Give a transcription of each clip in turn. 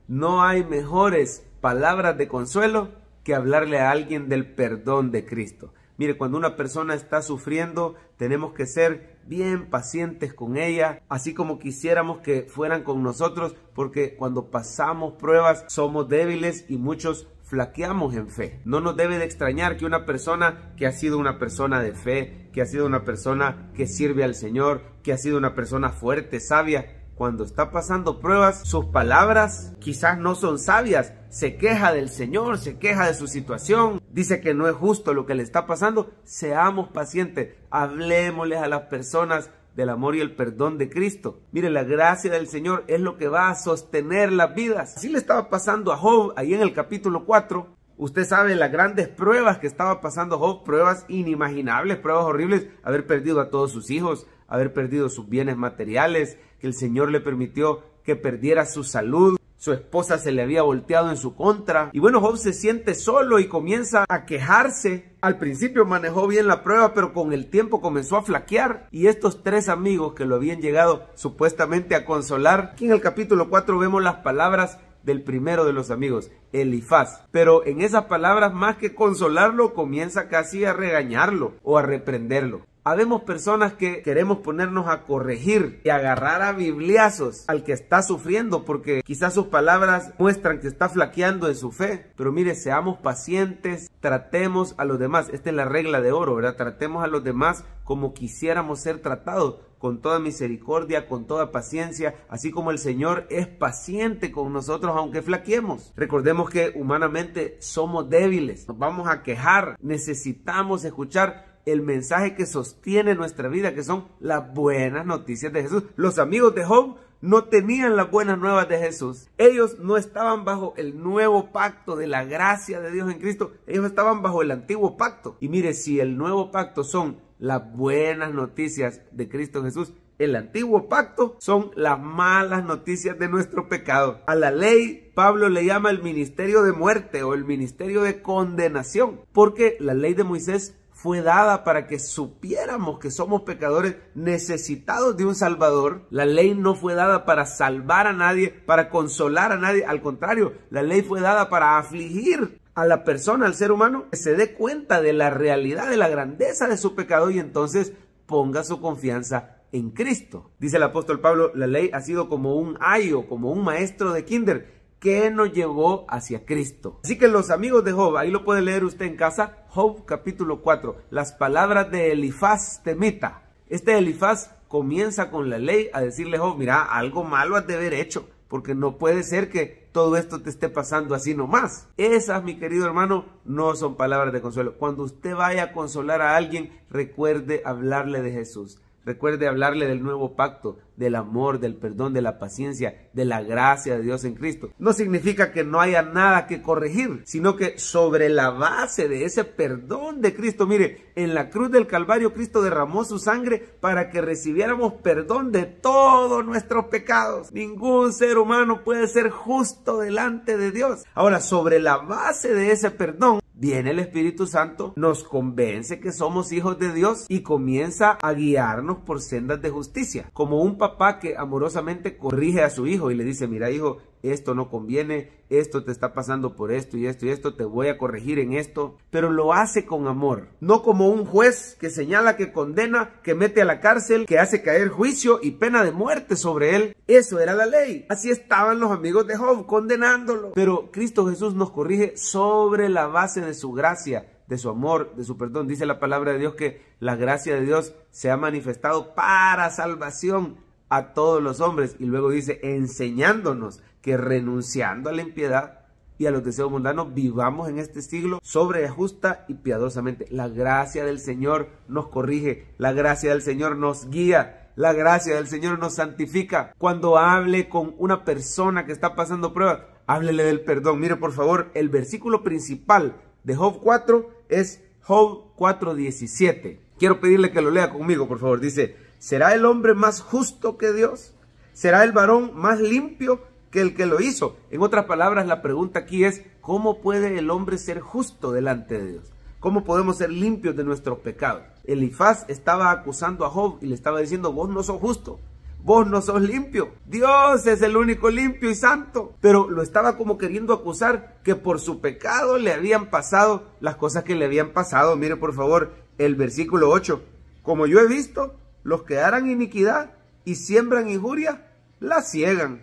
No hay mejores palabras de consuelo que hablarle a alguien del perdón de Cristo. Mire, cuando una persona está sufriendo, tenemos que ser bien pacientes con ella, así como quisiéramos que fueran con nosotros, porque cuando pasamos pruebas somos débiles y muchos flaqueamos en fe. No nos debe de extrañar que una persona que ha sido una persona de fe, que ha sido una persona que sirve al Señor, que ha sido una persona fuerte, sabia, cuando está pasando pruebas, sus palabras quizás no son sabias. Se queja del Señor, se queja de su situación, dice que no es justo lo que le está pasando. Seamos pacientes, hablemosles a las personas del amor y el perdón de Cristo. Mire, la gracia del Señor es lo que va a sostener las vidas. Así le estaba pasando a Job ahí en el capítulo 4. Usted sabe las grandes pruebas que estaba pasando Job, pruebas inimaginables, pruebas horribles, haber perdido a todos sus hijos, haber perdido sus bienes materiales, que el Señor le permitió que perdiera su salud, su esposa se le había volteado en su contra, y bueno, Job se siente solo y comienza a quejarse. Al principio manejó bien la prueba, pero con el tiempo comenzó a flaquear, y estos tres amigos que lo habían llegado supuestamente a consolar, aquí en el capítulo 4 vemos las palabras del primero de los amigos, Elifaz, pero en esas palabras, más que consolarlo, comienza casi a regañarlo o a reprenderlo. Habemos personas que queremos ponernos a corregir y agarrar a bibliazos al que está sufriendo, porque quizás sus palabras muestran que está flaqueando en su fe. Pero mire, seamos pacientes, tratemos a los demás. Esta es la regla de oro, ¿verdad? Tratemos a los demás como quisiéramos ser tratados, con toda misericordia, con toda paciencia, así como el Señor es paciente con nosotros aunque flaqueemos. Recordemos que humanamente somos débiles, nos vamos a quejar, necesitamos escuchar el mensaje que sostiene nuestra vida, que son las buenas noticias de Jesús. Los amigos de Job no tenían las buenas nuevas de Jesús. Ellos no estaban bajo el nuevo pacto de la gracia de Dios en Cristo. Ellos estaban bajo el antiguo pacto. Y mire, si el nuevo pacto son las buenas noticias de Cristo Jesús, el antiguo pacto son las malas noticias de nuestro pecado. A la ley Pablo le llama el ministerio de muerte o el ministerio de condenación, porque la ley de Moisés fue dada para que supiéramos que somos pecadores necesitados de un Salvador. La ley no fue dada para salvar a nadie, para consolar a nadie. Al contrario, la ley fue dada para afligir a la persona, al ser humano, que se dé cuenta de la realidad, de la grandeza de su pecado y entonces ponga su confianza en Cristo. Dice el apóstol Pablo, la ley ha sido como un ayo, como un maestro de kinder, que nos llevó hacia Cristo. Así que los amigos de Job, ahí lo puede leer usted en casa, Job capítulo 4, las palabras de Elifaz temita. Este Elifaz comienza con la ley a decirle a Job, mira, algo malo has de haber hecho, porque no puede ser que todo esto te esté pasando así nomás. Esas, mi querido hermano, no son palabras de consuelo. Cuando usted vaya a consolar a alguien, recuerde hablarle de Jesús. Recuerde hablarle del nuevo pacto, del amor, del perdón, de la paciencia, de la gracia de Dios en Cristo. No significa que no haya nada que corregir, sino que sobre la base de ese perdón de Cristo, mire, en la cruz del Calvario Cristo derramó su sangre para que recibiéramos perdón de todos nuestros pecados. Ningún ser humano puede ser justo delante de Dios. Ahora, sobre la base de ese perdón, viene el Espíritu Santo, nos convence que somos hijos de Dios y comienza a guiarnos por sendas de justicia. Como un papá que amorosamente corrige a su hijo y le dice, mira hijo, esto no conviene, esto te está pasando por esto y esto, te voy a corregir en esto, pero lo hace con amor, no como un juez que señala, que condena, que mete a la cárcel, que hace caer juicio y pena de muerte sobre él. Eso era la ley, así estaban los amigos de Job condenándolo, pero Cristo Jesús nos corrige sobre la base de su gracia, de su amor, de su perdón. Dice la palabra de Dios que la gracia de Dios se ha manifestado para salvación a todos los hombres, y luego dice, enseñándonos que renunciando a la impiedad y a los deseos mundanos vivamos en este siglo sobre justa y piadosamente. La gracia del Señor nos corrige, la gracia del Señor nos guía, la gracia del Señor nos santifica. Cuando hable con una persona que está pasando pruebas, háblele del perdón. Mire por favor, el versículo principal de Job 4 es Job 4:17. Quiero pedirle que lo lea conmigo, por favor. Dice, ¿será el hombre más justo que Dios? ¿Será el varón más limpio que el que lo hizo? En otras palabras, la pregunta aquí es, ¿cómo puede el hombre ser justo delante de Dios? ¿Cómo podemos ser limpios de nuestros pecados? Elifaz estaba acusando a Job y le estaba diciendo, vos no sos justo, vos no sos limpio. Dios es el único limpio y santo. Pero lo estaba como queriendo acusar que por su pecado le habían pasado las cosas que le habían pasado. Mire por favor el versículo 8. Como yo he visto, los que harán iniquidad y siembran injuria, la ciegan.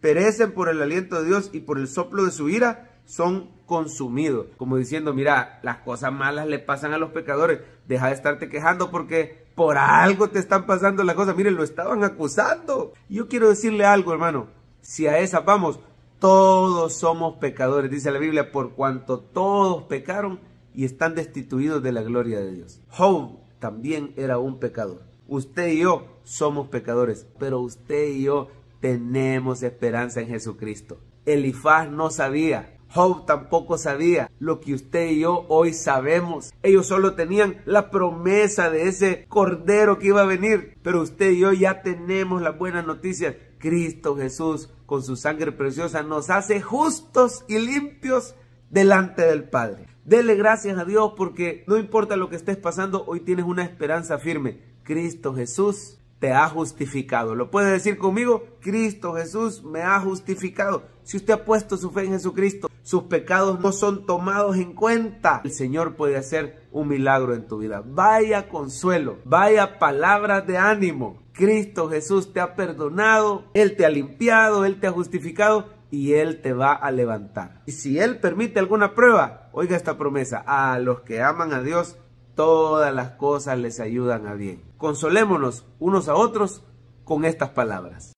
Perecen por el aliento de Dios y por el soplo de su ira son consumidos. Como diciendo, mira, las cosas malas le pasan a los pecadores. Deja de estarte quejando porque por algo te están pasando las cosas. Miren, lo estaban acusando. Yo quiero decirle algo, hermano. Si a esa vamos, todos somos pecadores. Dice la Biblia, por cuanto todos pecaron y están destituidos de la gloria de Dios. Job también era un pecador. Usted y yo somos pecadores, pero usted y yo tenemos esperanza en Jesucristo. Elifaz no sabía, Job tampoco sabía lo que usted y yo hoy sabemos. Ellos solo tenían la promesa de ese cordero que iba a venir, pero usted y yo ya tenemos las buenas noticias. Cristo Jesús, con su sangre preciosa, nos hace justos y limpios delante del Padre. Dele gracias a Dios porque no importa lo que estés pasando, hoy tienes una esperanza firme. Cristo Jesús te ha justificado. ¿Lo puede decir conmigo? Cristo Jesús me ha justificado. Si usted ha puesto su fe en Jesucristo, sus pecados no son tomados en cuenta. El Señor puede hacer un milagro en tu vida. Vaya consuelo, vaya palabras de ánimo. Cristo Jesús te ha perdonado, Él te ha limpiado, Él te ha justificado y Él te va a levantar. Y si Él permite alguna prueba, oiga esta promesa, a los que aman a Dios, todas las cosas les ayudan a bien. Consolémonos unos a otros con estas palabras.